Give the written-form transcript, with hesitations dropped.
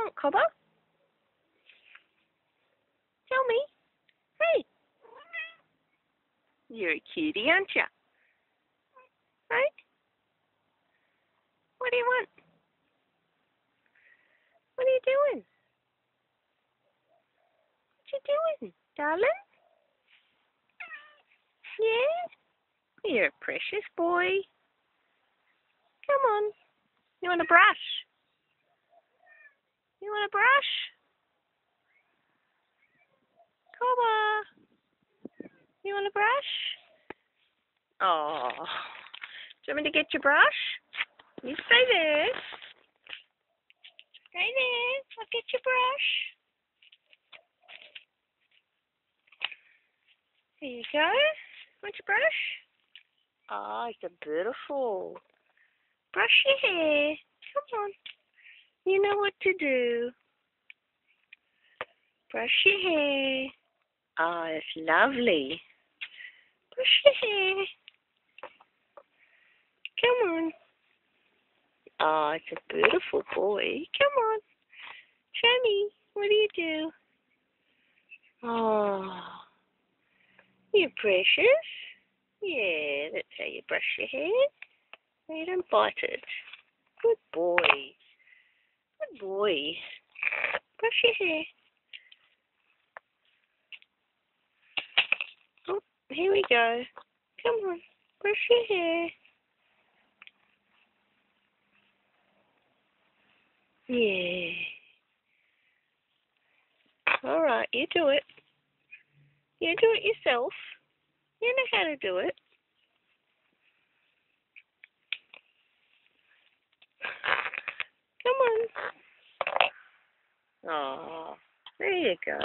want, Cobber? Tell me. Hey. You're a cutie, aren't you? Right? What do you want? What are you doing? What you doing, darling? Yeah? You're a precious boy. Come on. You want a brush? You want a brush? Cobber. You want a brush? Oh. Do you want me to get your brush? You stay there. Stay there. I'll get your brush. Here you go. Want your brush? Oh, it's beautiful. Brush your hair. Come on. You know what to do. Brush your hair. Oh, it's lovely. Brush your hair. Come on. Oh, it's a beautiful boy. Come on. Show me. What do you do? Oh, you're precious. Yeah, that's how you brush your hair. You don't bite it. Good boy. Good boy. Brush your hair. Oh, here we go. Come on. Brush your hair. Yeah. All right, you do it. You do it yourself. You know how to do it. Come on. Oh, there you go.